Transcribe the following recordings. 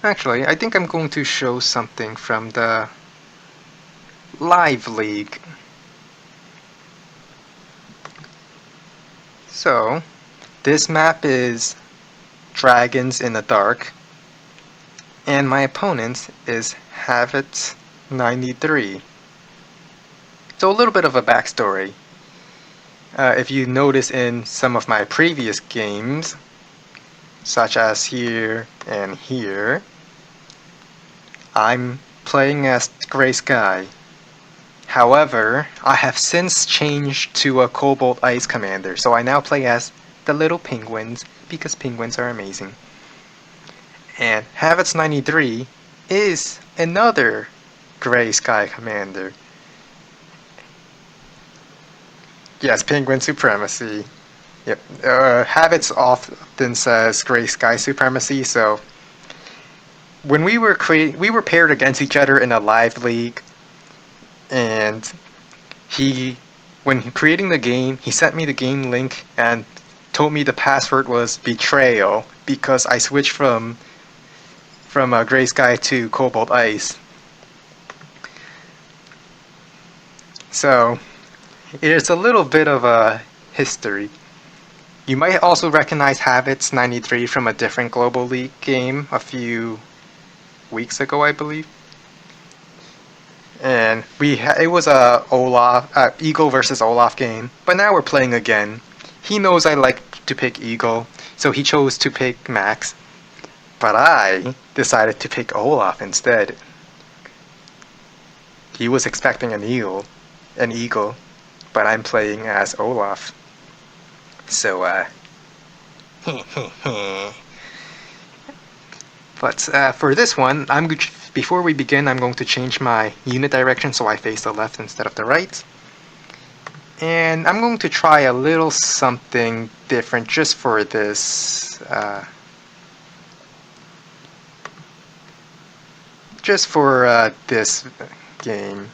Actually, I think I'm going to show something from the Live League. So, this map is Dragons in the Dark, and my opponent is Havetts93. So a little bit of a backstory. If you notice in some of my previous games, such as here and here, I'm playing as Gray Sky. However, I have since changed to a Cobalt Ice Commander, so I now play as the little penguins, because penguins are amazing. And Havetts93 is another Gray Sky Commander. Yes, penguin supremacy. Yep. Havetts often says Gray Sky supremacy, so when we were paired against each other in a live league, and when creating the game, he sent me the game link and told me the password was betrayal because I switched from Gray Sky to Cobalt Ice. So it's a little bit of a history. You might also recognize Havetts93 from a different Global League game a few weeks ago, I believe. And it was a Eagle versus Olaf game, but now we're playing again. He knows I like to pick Eagle, so he chose to pick Max. But I decided to pick Olaf instead. He was expecting an Eagle, but I'm playing as Olaf. So, but for this one, before we begin, I'm going to change my unit direction so I face the left instead of the right. And I'm going to try a little something different just for this this game.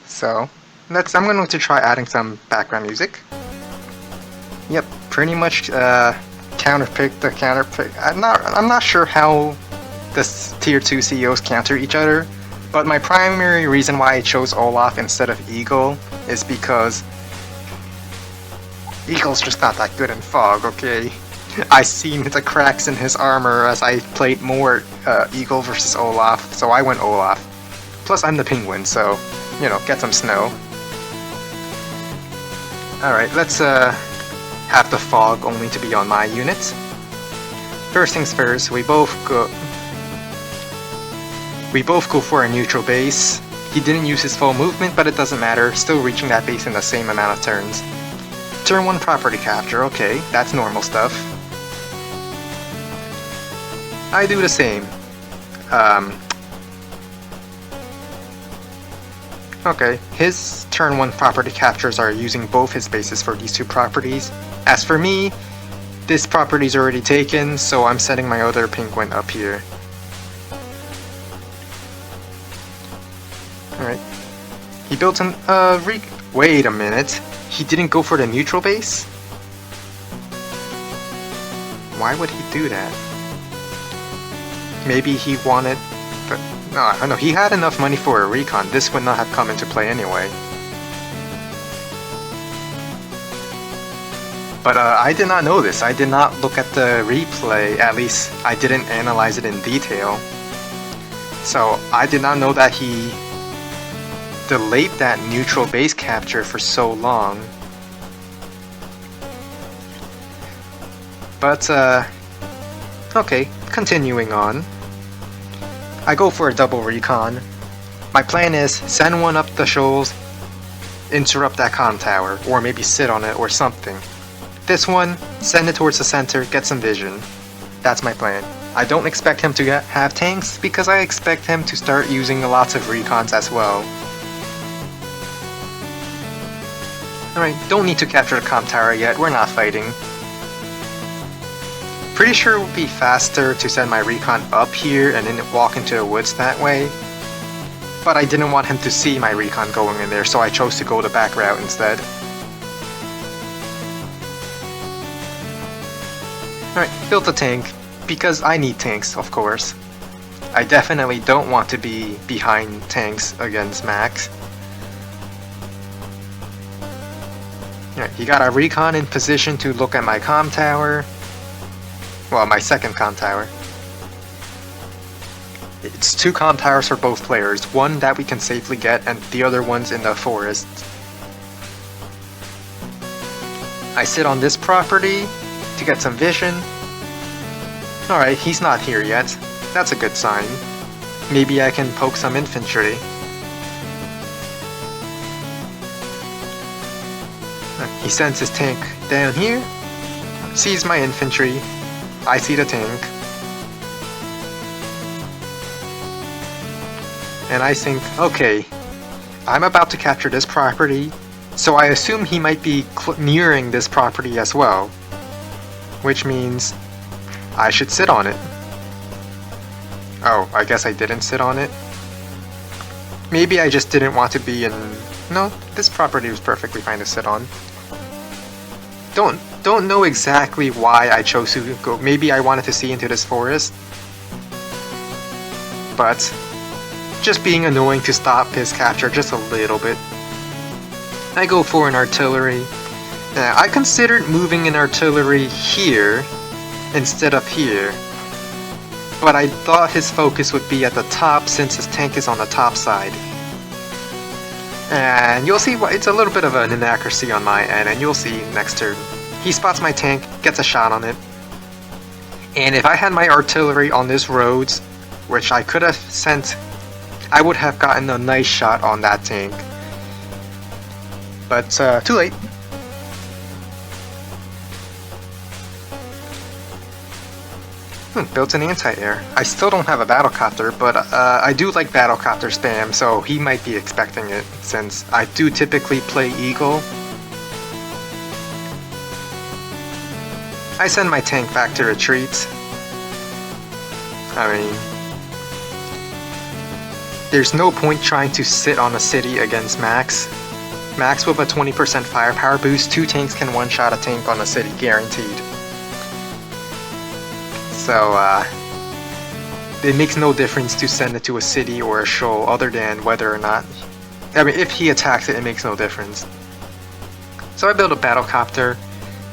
So I'm going to try adding some background music. Yep, pretty much counterpick the counterpick. I'm not sure how the tier 2 CEOs counter each other, but my primary reason why I chose Olaf instead of Eagle is because Eagle's just not that good in fog, okay? I seen the cracks in his armor as I played more Eagle versus Olaf, so I went Olaf. Plus I'm the penguin, so, you know, get some snow. Alright, let's have the fog only to be on my unit. First things first, we both go for a neutral base. He didn't use his full movement, but it doesn't matter, still reaching that base in the same amount of turns. Turn 1 property capture, okay, that's normal stuff. I do the same. Okay, his turn 1 property captures are using both his bases for these 2 properties. As for me, this property's already taken, so I'm setting my other penguin up here. Alright. He built an wait a minute. He didn't go for the neutral base? Why would he do that? Maybe he wanted... But no, he had enough money for a recon. This would not have come into play anyway. But I did not know this. I did not look at the replay. At least I didn't analyze it in detail. So I did not know that he delayed that neutral base capture for so long. But okay, continuing on. I go for a double recon. My plan is send one up the shoals, interrupt that comm tower, or maybe sit on it or something. This one, send it towards the center, get some vision. That's my plan. I don't expect him to have tanks because I expect him to start using lots of recons as well. Alright, don't need to capture the comm tower yet, we're not fighting. Pretty sure it would be faster to send my recon up here and then walk into the woods that way. But I didn't want him to see my recon going in there, so I chose to go the back route instead. Alright, built a tank, because I need tanks, of course. I definitely don't want to be behind tanks against Max. Alright, he got a recon in position to look at my comm tower. Well, my second comm tower. It's 2 comm towers for both players, one that we can safely get and the other one's in the forest. I sit on this property to get some vision. Alright, he's not here yet. That's a good sign. Maybe I can poke some infantry. He sends his tank down here, sees my infantry, I see the tank. And I think, okay, I'm about to capture this property, so I assume he might be nearing this property as well. Which means I should sit on it. Oh, I guess I didn't sit on it. Maybe I just didn't want to be in... No, this property was perfectly fine to sit on. Don't know exactly why I chose to go. Maybe I wanted to see into this forest. But just being annoying to stop his capture just a little bit. I go for an artillery. Now, I considered moving an artillery here instead of here. But I thought his focus would be at the top since his tank is on the top side. And you'll see it's a little bit of an inaccuracy on my end, and you'll see next turn. He spots my tank, gets a shot on it. And if I had my artillery on this road, which I could have sent, I would have gotten a nice shot on that tank. But too late. Built an anti-air. I still don't have a battlecopter, but I do like battlecopter spam, so he might be expecting it, since I do typically play Eagle. I send my tank back to retreat. I mean, there's no point trying to sit on a city against Max. Max with a 20% firepower boost, 2 tanks can one-shot a tank on a city, guaranteed. So, it makes no difference to send it to a city or a shoal other than whether or not... I mean, if he attacks it, it makes no difference. So I built a battlecopter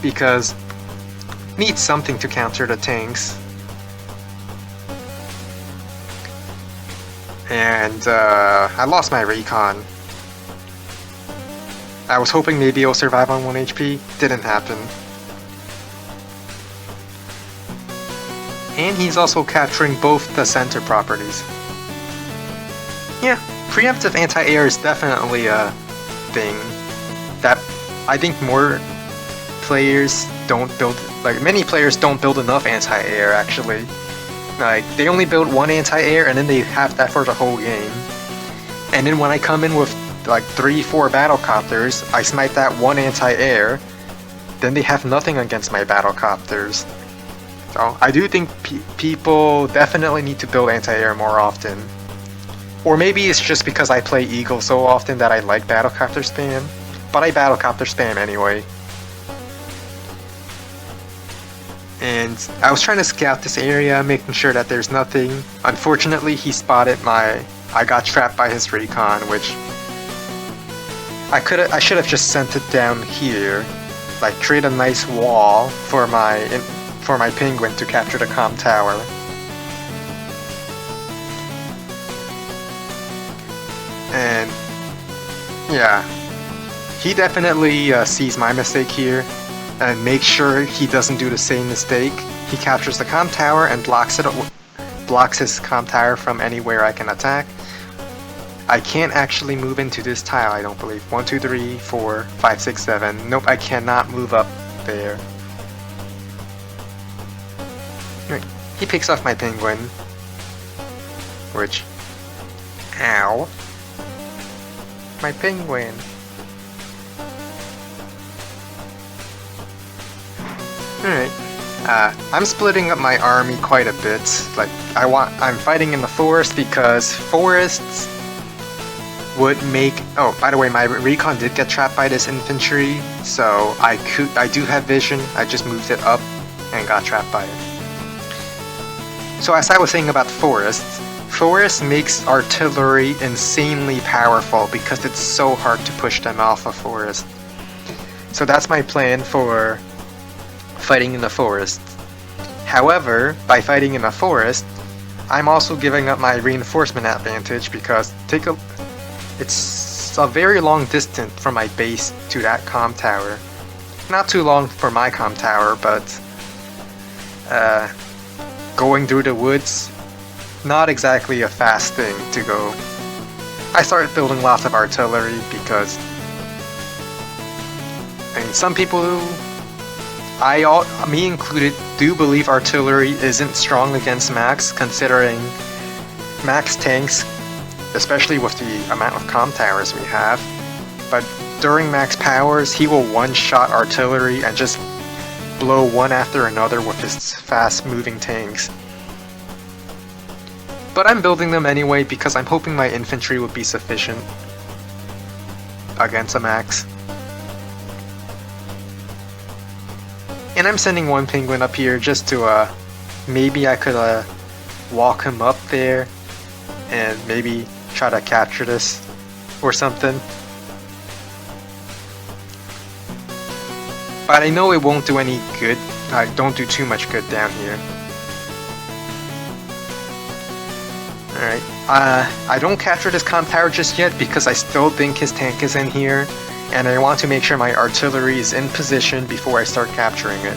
because need something to counter the tanks. And I lost my recon. I was hoping maybe it'll survive on 1 HP. Didn't happen. And he's also capturing both the center properties. Yeah, preemptive anti-air is definitely a thing that I think more players don't build, like many players don't build enough anti-air actually. Like, they only build 1 anti-air and then they have that for the whole game. And then when I come in with like 3-4 battlecopters, I smite that 1 anti-air, then they have nothing against my battlecopters. So I do think people definitely need to build anti-air more often. Or maybe it's just because I play Eagle so often that I like battlecopter spam. But I battlecopter spam anyway. And I was trying to scout this area, making sure that there's nothing. Unfortunately, he spotted my... I got trapped by his recon, which... I should have just sent it down here. Like, create a nice wall for my penguin to capture the comm tower. And yeah, he definitely sees my mistake here and makes sure he doesn't do the same mistake. He captures the comm tower and blocks his comm tower from anywhere I can attack. I can't actually move into this tile, I don't believe. 1, 2, 3, 4, 5, 6, 7. Nope, I cannot move up there. He picks off my penguin, which... Ow. My penguin. Alright. I'm splitting up my army quite a bit. Like, I'm fighting in the forest because forests would make... Oh, by the way, my recon did get trapped by this infantry, so I do have vision. I just moved it up and got trapped by it. So as I was saying about forests, forest makes artillery insanely powerful because it's so hard to push them off a forest. So that's my plan for fighting in the forest. However, by fighting in a forest, I'm also giving up my reinforcement advantage because it's a very long distance from my base to that comm tower. Not too long for my comm tower, but going through the woods, not exactly a fast thing to go. I started building lots of artillery because, I mean, some people, me included, do believe artillery isn't strong against max, considering max tanks, especially with the amount of comm towers we have. But during max powers, he will one-shot artillery and just blow one after another with his fast-moving tanks. But I'm building them anyway because I'm hoping my infantry would be sufficient against a max. And I'm sending one penguin up here just to, maybe I could, walk him up there and maybe try to capture this or something. But I know it won't do any good. Don't do too much good down here. Alright, I don't capture this comm tower just yet because I still think his tank is in here, and I want to make sure my artillery is in position before I start capturing it.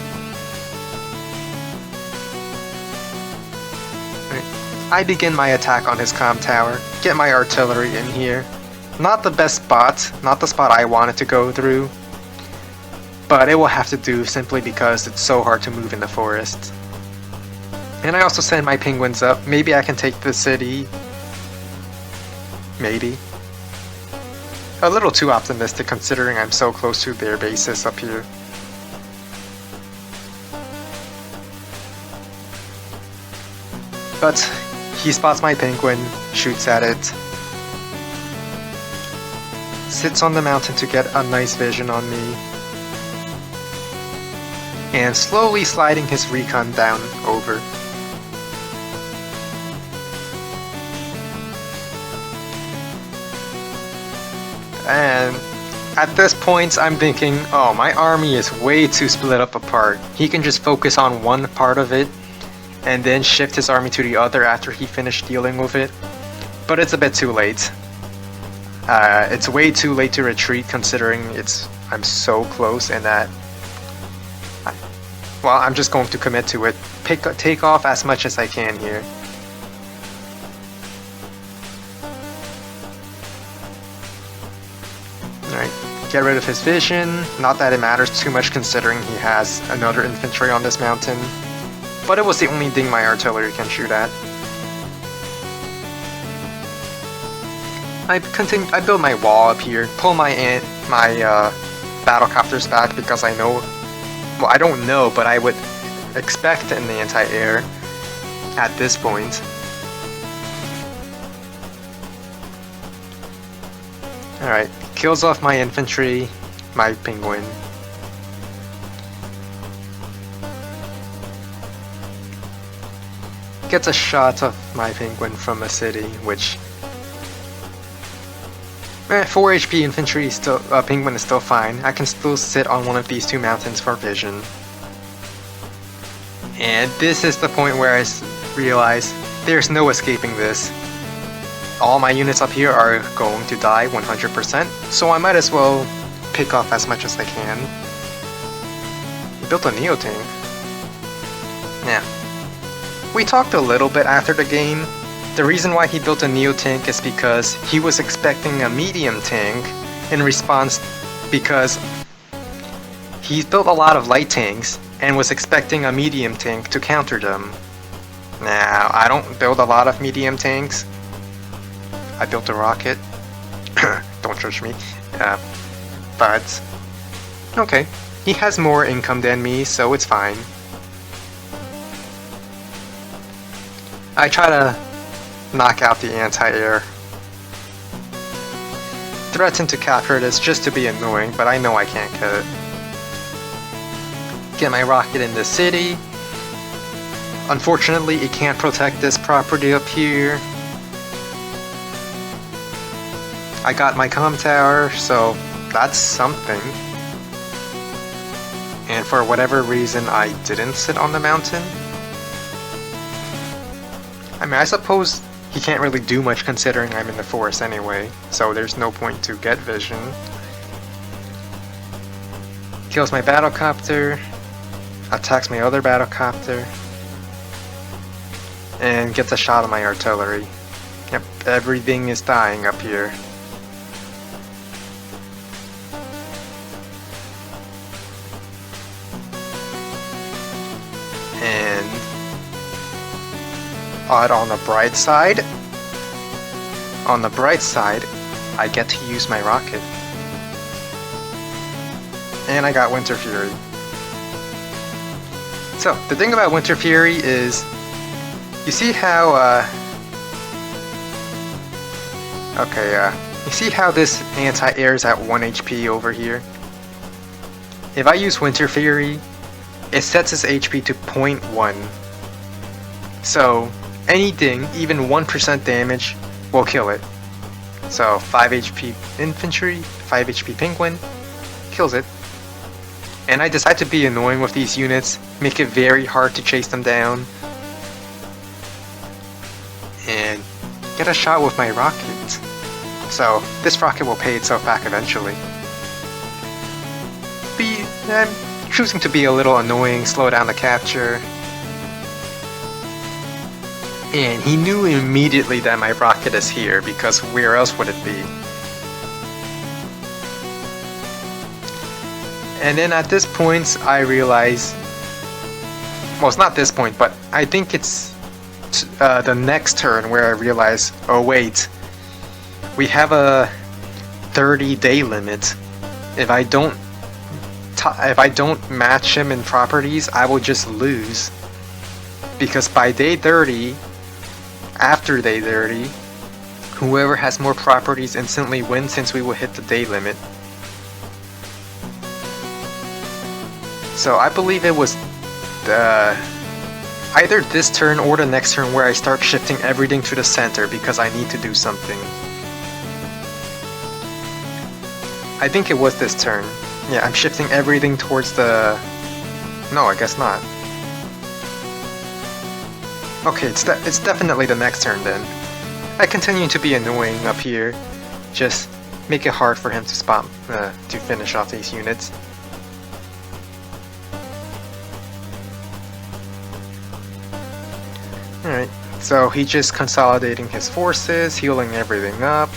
Right. I begin my attack on his comm tower, get my artillery in here. Not the best spot, not the spot I wanted to go through, but it will have to do simply because it's so hard to move in the forest. And I also send my penguins up. Maybe I can take the city. Maybe. A little too optimistic considering I'm so close to their bases up here. But he spots my penguin, shoots at it, sits on the mountain to get a nice vision on me, and slowly sliding his recon down over. And at this point, I'm thinking, oh, my army is way too split up apart. He can just focus on one part of it, and then shift his army to the other after he finished dealing with it. But it's a bit too late. It's way too late to retreat, considering I'm so close, and that... Well, I'm just going to commit to it. Take off as much as I can here. Alright, get rid of his vision. Not that it matters too much considering he has another infantry on this mountain. But it was the only thing my artillery can shoot at. I build my wall up here, pull my battlecopters back because I know... Well, I don't know, but I would expect an anti-air at this point. Alright, kills off my infantry, my penguin. Gets a shot of my penguin from a city, which... 4 HP infantry is still, penguin is still fine. I can still sit on one of these two mountains for vision. And this is the point where I realize there's no escaping this. All my units up here are going to die 100%, so I might as well pick off as much as I can. He built a Neo tank. Yeah. We talked a little bit after the game. The reason why he built a Neo tank is because he was expecting a medium tank in response because he built a lot of light tanks and was expecting a medium tank to counter them. Now, I don't build a lot of medium tanks. I built a rocket. Don't judge me. But, okay. He has more income than me, so it's fine. I try to knock out the anti-air. Threaten to capture this just to be annoying, but I know I can't get it. Get my rocket in the city. Unfortunately, it can't protect this property up here. I got my comm tower, so that's something. And for whatever reason, I didn't sit on the mountain. I mean, I suppose he can't really do much considering I'm in the forest anyway, so there's no point to get vision. Kills my battlecopter, attacks my other battlecopter, and gets a shot of my artillery. Yep, everything is dying up here. And on the bright side, I get to use my rocket. And I got Winter Fury. So, the thing about Winter Fury is, you see how, you see how this anti-air is at 1 HP over here? If I use Winter Fury, it sets its HP to 0.1. So, anything, even 1% damage, will kill it. So, 5 HP infantry, 5 HP penguin, kills it. And I decide to be annoying with these units, make it very hard to chase them down, and get a shot with my rocket. So, this rocket will pay itself back eventually. I'm choosing to be a little annoying, slow down the capture. And he knew immediately that my rocket is here, because where else would it be? And then at this point, I realize... Well, it's not this point, but I think it's the next turn where I realize, oh wait, we have a 30-day limit. If I don't match him in properties, I will just lose. Because by day 30, after day 30, whoever has more properties instantly wins, since we will hit the day limit. So I believe it was either this turn or the next turn where I start shifting everything to the center because I need to do something. I think it was this turn. Yeah, I'm shifting everything towards the... No, I guess not. Okay, it's definitely the next turn then. I continue to be annoying up here. Just make it hard for him to spot, to finish off these units. Alright, so he's just consolidating his forces, healing everything up.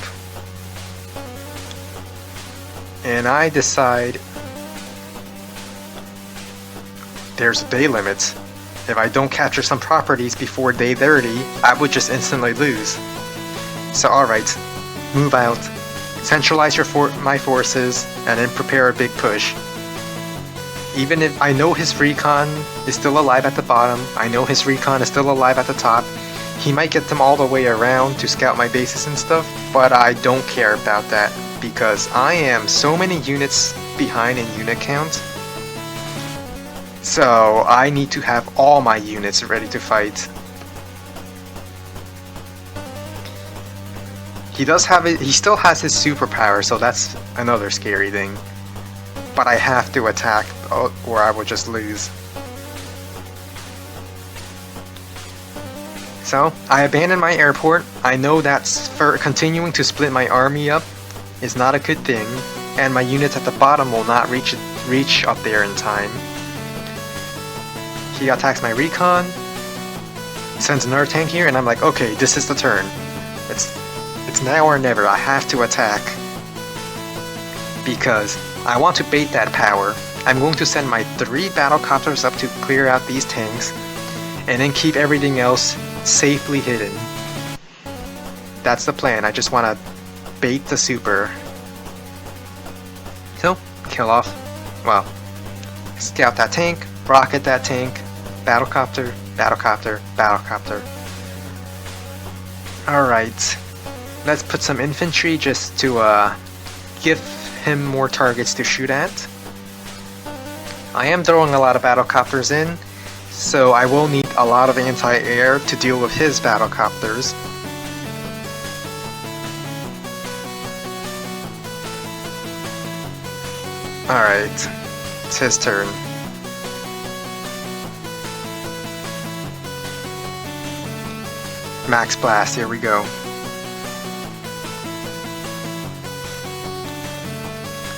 And I decide there's a day limit. If I don't capture some properties before day 30, I would just instantly lose. So alright, move out, centralize my forces, and then prepare a big push. Even if I know his recon is still alive at the bottom, I know his recon is still alive at the top, he might get them all the way around to scout my bases and stuff, but I don't care about that, because I am so many units behind in unit count. So I need to have all my units ready to fight. He still has his superpower, so that's another scary thing. But I have to attack or I will just lose. So, I abandoned my airport. I know that continuing to split my army up is not a good thing, and my units at the bottom will not reach up there in time. He attacks my recon, sends another tank here, and I'm like, okay, this is the turn. It's now or never. I have to attack. Because I want to bait that power. I'm going to send my 3 battlecopters up to clear out these tanks, and then keep everything else safely hidden. That's the plan. I just want to bait the super. So, kill off. Well, scout that tank, rocket that tank, battlecopter, battlecopter, battlecopter. Alright. Let's put some infantry just to give him more targets to shoot at. I am throwing a lot of battlecopters in, so I will need a lot of anti-air to deal with his battlecopters. Alright, it's his turn. Max Blast, here we go.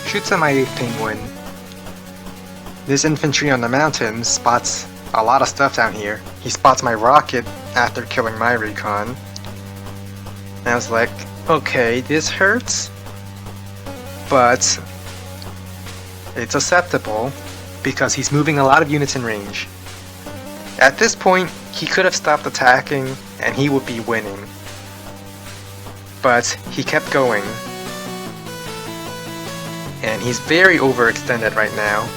Shoots at my 8th penguin. This infantry on the mountain spots a lot of stuff down here. He spots my rocket after killing my recon. And I was like, okay, this hurts, but it's acceptable because he's moving a lot of units in range. At this point, he could have stopped attacking and he would be winning. But he kept going. And he's very overextended right now.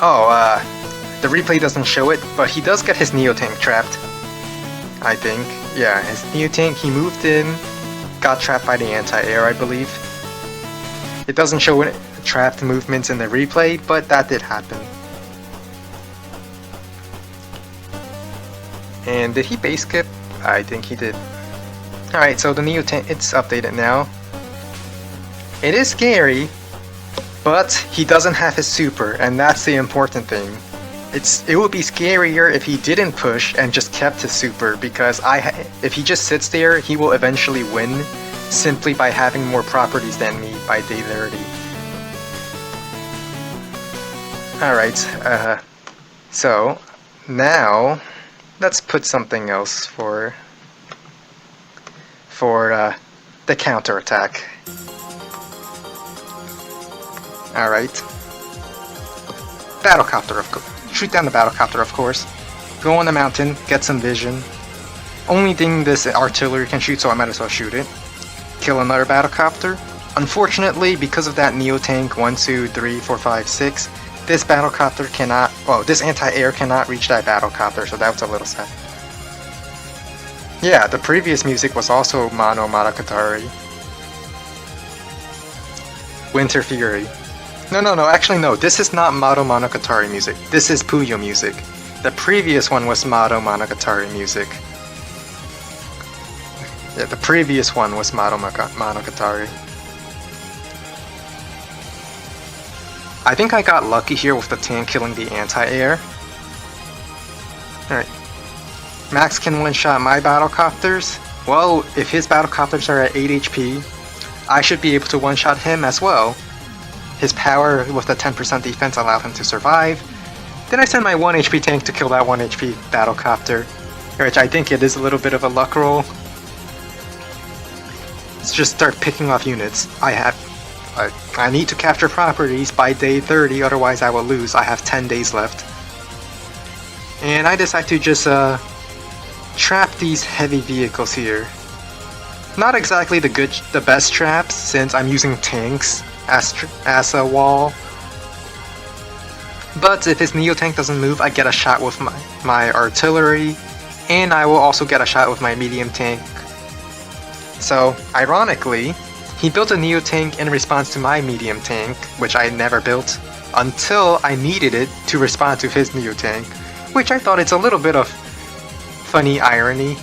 Oh, the replay doesn't show it, but he does get his Neo-Tank trapped. I think. Yeah, his Neo-Tank, he moved in, got trapped by the anti-air, I believe. It doesn't show it, trapped movements in the replay, but that did happen. And did he base skip? I think he did. Alright, so the Neo-Tank, it's updated now. It is scary, but he doesn't have his super, and that's the important thing. It would be scarier if he didn't push and just kept his super, because if he just sits there, he will eventually win simply by having more properties than me by day 30. Alright, so now let's put something else for the counterattack. Alright. Battlecopter, of course. Shoot down the battlecopter, of course. Go on the mountain, get some vision. Only thing this artillery can shoot, so I might as well shoot it. Kill another battlecopter. Unfortunately, because of that Neo-Tank 1, 2, 3, 4, 5, 6, this battlecopter cannot, well, this anti-air cannot reach that battlecopter, so that was a little sad. Yeah, the previous music was also Mono Monogatari. Winter Fury. No, actually no, this is not Mono Monogatari music. This is Puyo music. The previous one was Mono Monogatari music. Yeah, the previous one was Mono Monogatari. I think I got lucky here with the tank killing the anti-air. Alright. Max can one-shot my battlecopters. Well, if his battlecopters are at 8 HP, I should be able to one-shot him as well. His power with the 10% defense allowed him to survive. Then I send my 1 HP tank to kill that 1 HP battlecopter, which I think it is a little bit of a luck roll. Let's just start picking off units. I need to capture properties by day 30, otherwise I will lose. I have 10 days left. And I decide to just trap these heavy vehicles here. Not exactly the best traps, since I'm using tanks as a wall. But if his Neo-Tank doesn't move, I get a shot with my artillery, and I will also get a shot with my medium tank. So, ironically, he built a Neo-Tank in response to my medium tank, which I never built, until I needed it to respond to his Neo-Tank, which I thought it's a little bit of funny irony.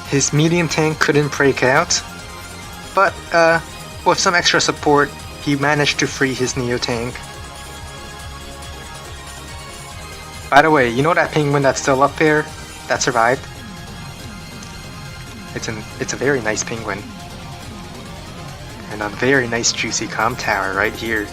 His medium tank couldn't break out, but with some extra support, he managed to free his Neo-Tank. By the way, you know that penguin that's still up there, that survived? It's a very nice penguin. And a very nice juicy comm tower right here.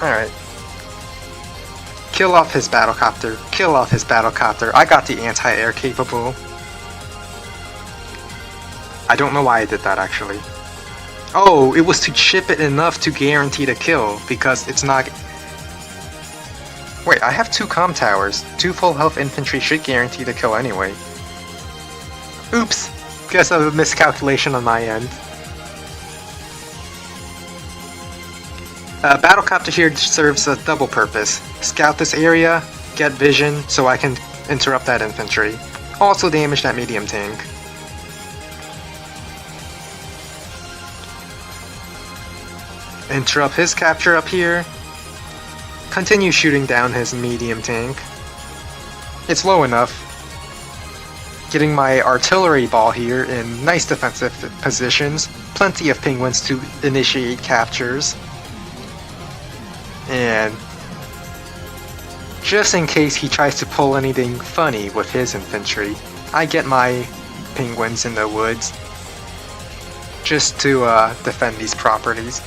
Alright. Kill off his battlecopter. Kill off his battlecopter. I got the anti-air capable. I don't know why I did that actually. Oh, it was to chip it enough to guarantee the kill, because it's not... Wait, I have 2 comm towers. 2 full health infantry should guarantee the kill anyway. Oops! Guess a miscalculation on my end. Battlecopter here serves a double purpose. Scout this area, get vision so I can interrupt that infantry. Also damage that medium tank. Interrupt his capture up here. Continue shooting down his medium tank. It's low enough. Getting my artillery ball here in nice defensive positions. Plenty of penguins to initiate captures. And just in case he tries to pull anything funny with his infantry, I get my penguins in the woods just to defend these properties.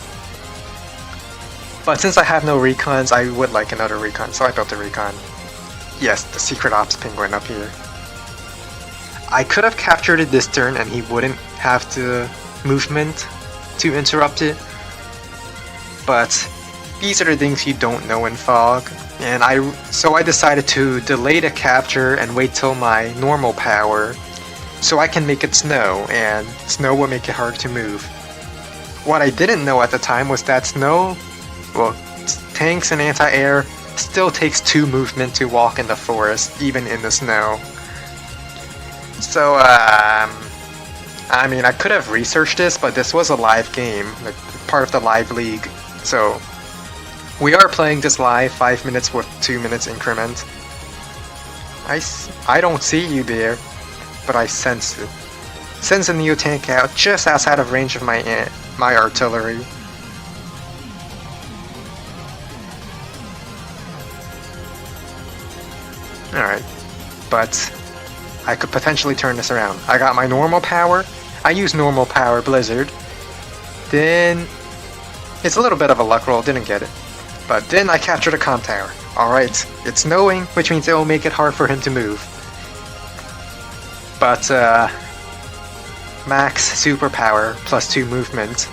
But since I have no recons, I would like another recon, so I built a recon. Yes, the secret ops penguin up here. I could have captured it this turn and he wouldn't have the movement to interrupt it, but these are the things you don't know in Fog, and so I decided to delay the capture and wait till my normal power so I can make it snow, and snow will make it hard to move. What I didn't know at the time was that snow, well, tanks and anti-air still takes 2 movement to walk in the forest, even in the snow. So, I mean, I could have researched this, but this was a live game, like part of the live league, so we are playing this live, 5 minutes with 2 minutes increment. I don't see you there, but I sense it. Sends a Neo tank out just outside of range of my artillery. Alright, but I could potentially turn this around. I got my normal power. I use normal power Blizzard. Then it's a little bit of a luck roll, didn't get it. But then I captured a comm tower. Alright, it's snowing, which means it will make it hard for him to move. But max superpower plus 2 movement.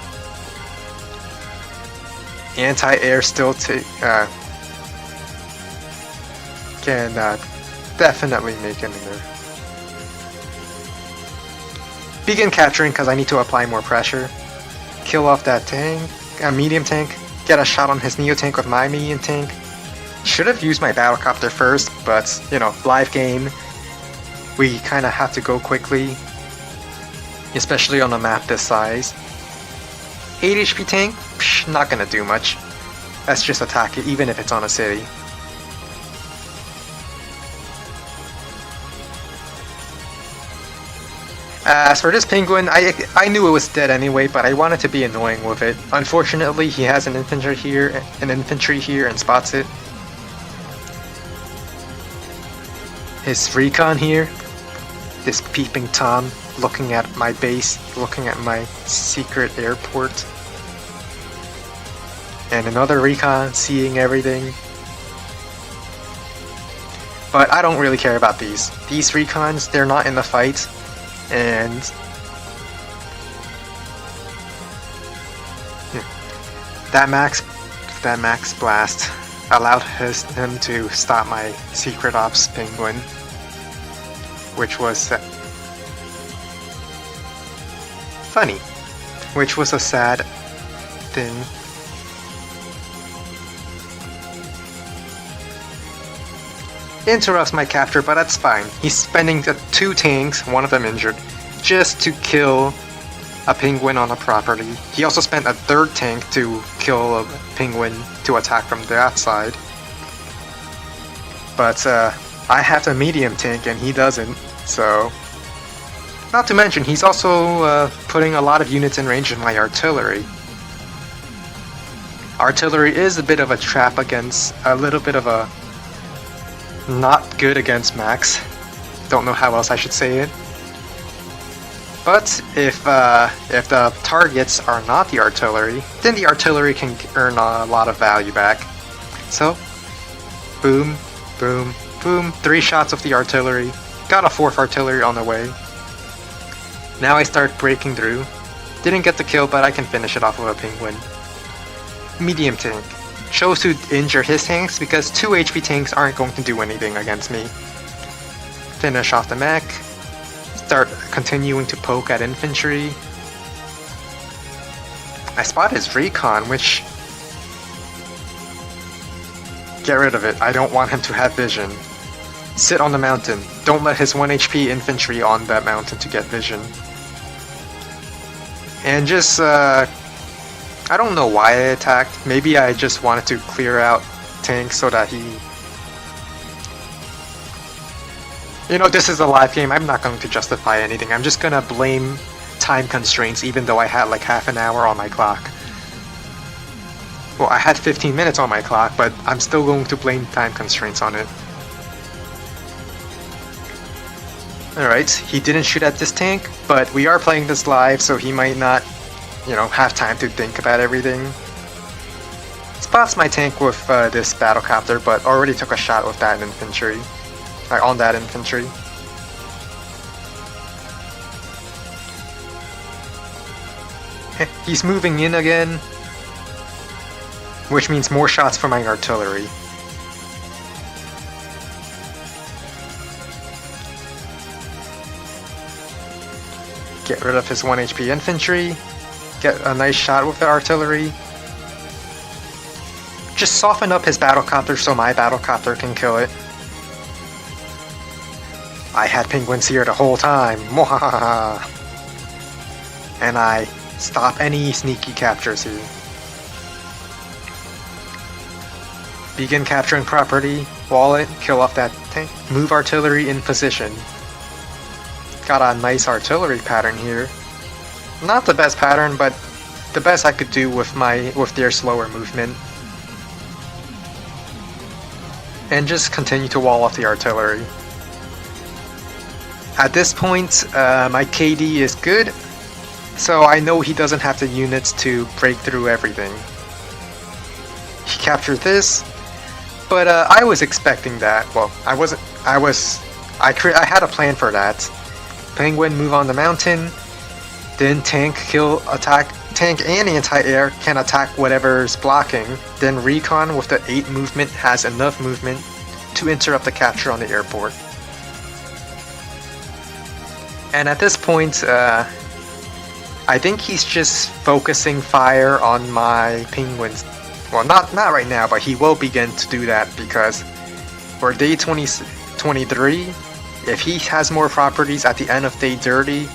Anti-air still can definitely make it in there. Begin capturing because I need to apply more pressure. Kill off that tank, medium tank. Get a shot on his Neo tank with my medium tank. Should have used my battlecopter first, but you know, live game. We kind of have to go quickly, especially on a map this size. 8 HP tank? Psh, not gonna do much. Let's just attack it, even if it's on a city. As for this penguin, I knew it was dead anyway, but I wanted to be annoying with it. Unfortunately, he has an infantry here and spots it. His recon here, this peeping Tom, looking at my base, looking at my secret airport. And another recon, seeing everything. But I don't really care about these. These recons, they're not in the fight. And that max blast allowed him to stop my secret ops penguin, which was funny, which was a sad thing. Interrupts my capture, but that's fine. He's spending 2 tanks, one of them injured, just to kill a penguin on a property. He also spent a 3rd tank to kill a penguin to attack from that side. But I have the medium tank and he doesn't, so... Not to mention, he's also putting a lot of units in range of my artillery. Artillery is a bit of a trap against, a little bit of a not good against max. Don't know how else I should say it. But if the targets are not the artillery, then the artillery can earn a lot of value back. So, boom, boom, boom, 3 shots of the artillery. Got a 4th artillery on the way. Now I start breaking through. Didn't get the kill, but I can finish it off with a penguin. Medium tank. Chose to injure his tanks because 2 HP tanks aren't going to do anything against me. Finish off the mech. start continuing to poke at infantry. I spot his recon, which... Get rid of it. I don't want him to have vision. Sit on the mountain. Don't let his 1 HP infantry on that mountain to get vision. And just, I don't know why I attacked. Maybe I just wanted to clear out tank so that he... You know, this is a live game. I'm not going to justify anything. I'm just gonna blame time constraints, even though I had like half an hour on my clock. Well, I had 15 minutes on my clock, but I'm still going to blame time constraints on it. Alright, he didn't shoot at this tank, but we are playing this live, so he might not, you know, have time to think about everything. Spots my tank with this battlecopter, but already took a shot with that infantry. On that infantry. He's moving in again, which means more shots for my artillery. Get rid of his 1 HP infantry. Get a nice shot with the artillery. Just soften up his battlecopter so my battlecopter can kill it. I had penguins here the whole time. Mwahaha! And I stop any sneaky captures here. Begin capturing property, wall it, kill off that tank, move artillery in position. Got a nice artillery pattern here. Not the best pattern, but the best I could do with their slower movement. And just continue to wall off the artillery. At this point, my KD is good, so I know he doesn't have the units to break through everything. He captured this, but I was expecting that. Well, I wasn't. I had a plan for that. Penguin move on the mountain, then tank attack tank and anti-air can attack whatever's blocking. Then recon with the 8 movement has enough movement to interrupt the capture on the airport. And at this point, I think he's just focusing fire on my penguins. Well, not right now, but he will begin to do that because for day 23, if he has more properties at the end of day 30,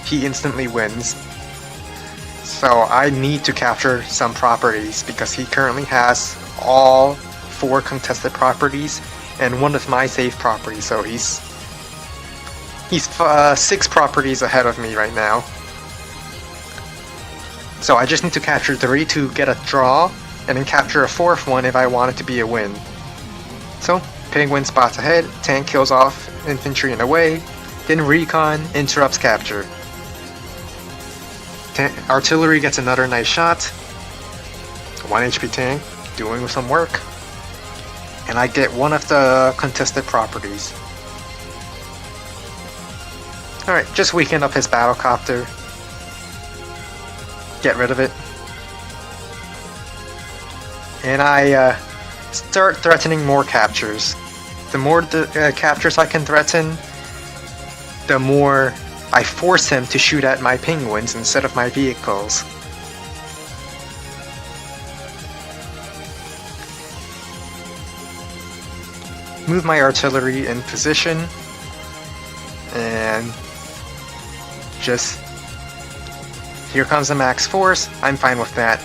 he instantly wins. So I need to capture some properties because he currently has all 4 contested properties and 1 of my safe properties, so he's 6 properties ahead of me right now. So I just need to capture 3 to get a draw, and then capture a 4th one if I want it to be a win. So, penguin spots ahead, tank kills off infantry in the way, then recon interrupts capture. Artillery gets another nice shot. 1 HP tank, doing some work. And I get 1 of the contested properties. Alright, just weaken up his battlecopter. Get rid of it. And I start threatening more captures. The more captures I can threaten, the more I force him to shoot at my penguins instead of my vehicles. Move my artillery in position. And just... Here comes the max force. I'm fine with that.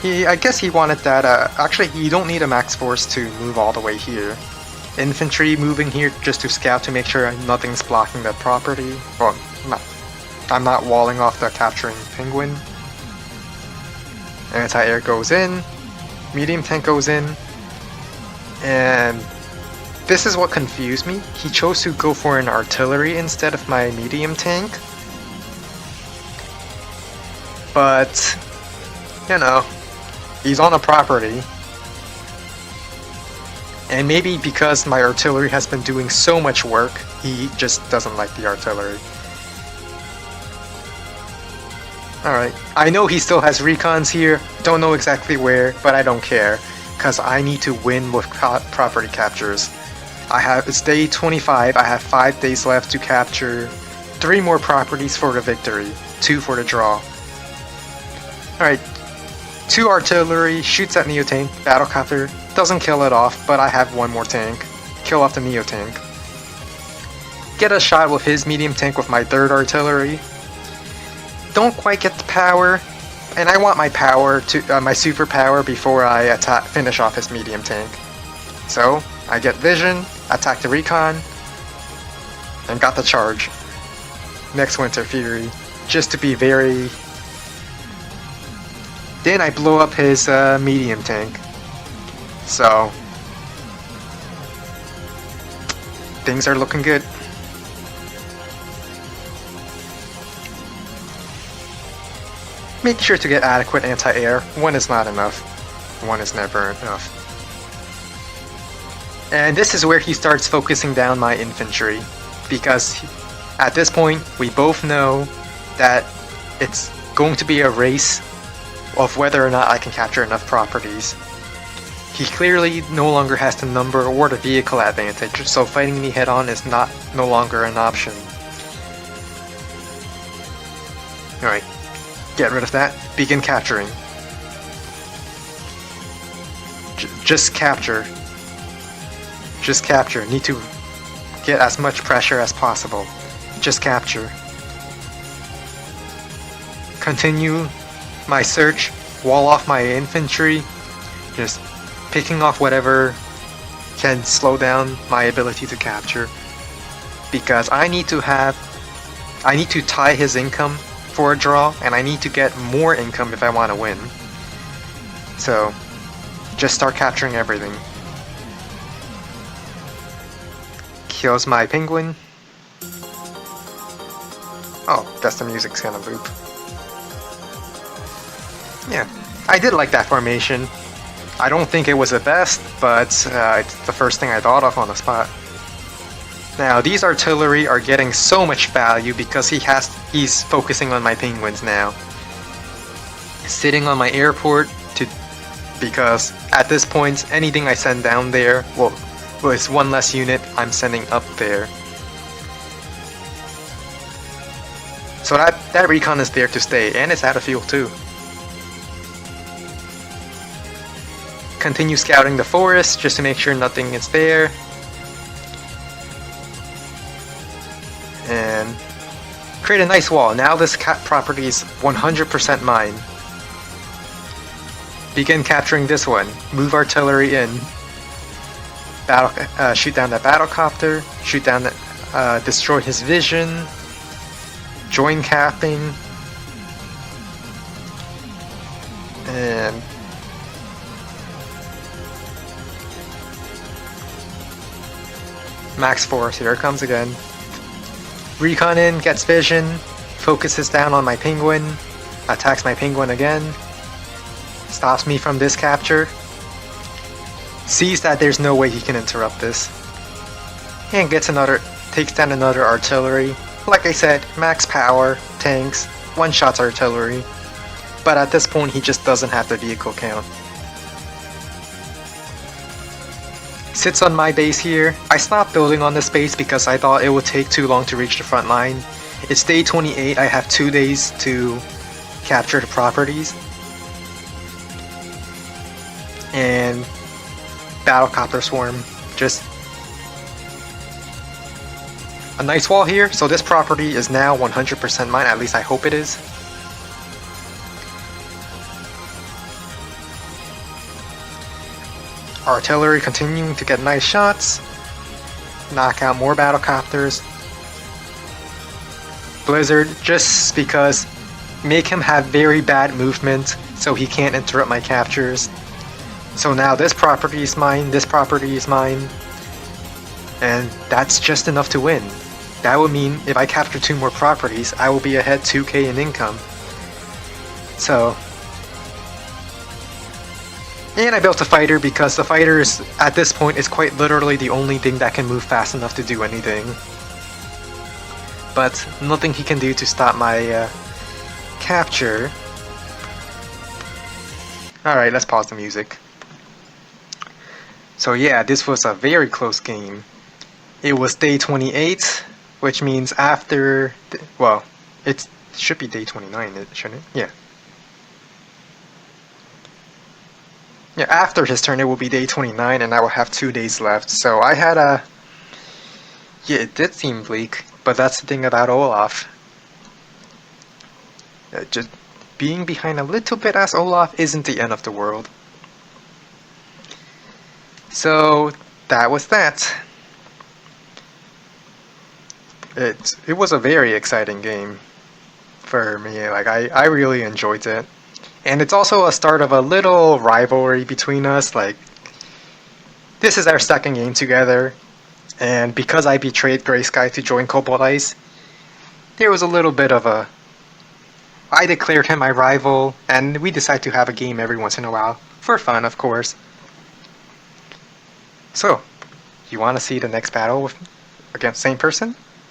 I guess he wanted that, actually you don't need a max force to move all the way here. Infantry moving here just to scout to make sure nothing's blocking the property. Well, I'm not walling off the capturing penguin. Anti-air goes in. Medium tank goes in. And this is what confused me. He chose to go for an artillery instead of my medium tank. But, you know, he's on a property. And maybe because my artillery has been doing so much work, he just doesn't like the artillery. Alright, I know he still has recons here, don't know exactly where, but I don't care, because I need to win with property captures. It's day 25. I have 5 days left to capture 3 more properties for the victory, 2 for the draw. Alright, 2 artillery, shoots at Neo tank, battlecopter, doesn't kill it off, but I have 1 more tank. Kill off the Neo tank. Get a shot with his medium tank with my 3rd artillery. Don't quite get the power, and I want my power to my superpower before I finish off his medium tank. So I get vision, attack the recon, and got the charge. Next Winter Fury, just to be very. Then I blow up his medium tank. So things are looking good. Make sure to get adequate anti-air. 1 is not enough. 1 is never enough. And this is where he starts focusing down my infantry, because at this point we both know that it's going to be a race of whether or not I can capture enough properties. He clearly no longer has the number or the vehicle advantage, so fighting me head-on is no longer an option. Alright. Get rid of that. Begin capturing. Just capture. Just capture. Need to get as much pressure as possible. Just capture. Continue my search. Wall off my infantry. Just picking off whatever can slow down my ability to capture. Because I need to tie his income for a draw, and I need to get more income if I want to win. So, just start capturing everything. Kills my penguin. Oh, that's the music's gonna loop. Yeah, I did like that formation. I don't think it was the best, but it's the first thing I thought of on the spot. Now, these artillery are getting so much value because he's focusing on my penguins now. Sitting on my airport because at this point, anything I send down there, well, it's 1 less unit I'm sending up there. So that recon is there to stay, and it's out of fuel too. Continue scouting the forest just to make sure nothing is there. And create a nice wall. Now this property is 100% mine. Begin capturing this one. Move artillery in. Shoot down that battlecopter. Shoot down that. Destroy his vision. Join capping. And max force. Here it comes again. Recon in, gets vision, focuses down on my penguin, attacks my penguin again, stops me from this capture, sees that there's no way he can interrupt this, and takes down another artillery. Like I said, max power, tanks, one-shots artillery, but at this point he just doesn't have the vehicle count. Sits on my base here. I stopped building on this base because I thought it would take too long to reach the front line. It's day 28, I have 2 days to capture the properties. And battlecopter swarm. Just a nice wall here, so this property is now 100% mine, at least I hope it is. Artillery continuing to get nice shots. Knock out more battlecopters. Blizzard, just because, make him have very bad movement so he can't interrupt my captures. So now this property is mine, this property is mine, and that's just enough to win. That would mean if I capture 2 more properties, I will be ahead 2k in income. So, and I built a fighter because the fighter is, at this point, is quite literally the only thing that can move fast enough to do anything. But nothing he can do to stop my capture. Alright, let's pause the music. So yeah, this was a very close game. It was day 28, which means after, well, it should be day 29, shouldn't it? Yeah. Yeah, after his turn, it will be day 29, and I will have 2 days left. So I had a. Yeah, it did seem bleak, but that's the thing about Olaf. Just being behind a little bit as Olaf isn't the end of the world. So that was that. It was a very exciting game for me. Like I really enjoyed it. And it's also a start of a little rivalry between us. Like, this is our second game together, and because I betrayed Gray Sky to join Cobalt Ice, there was a little bit of a. I declared him my rival, and we decide to have a game every once in a while. For fun, of course. So, you want to see the next battle against the same person?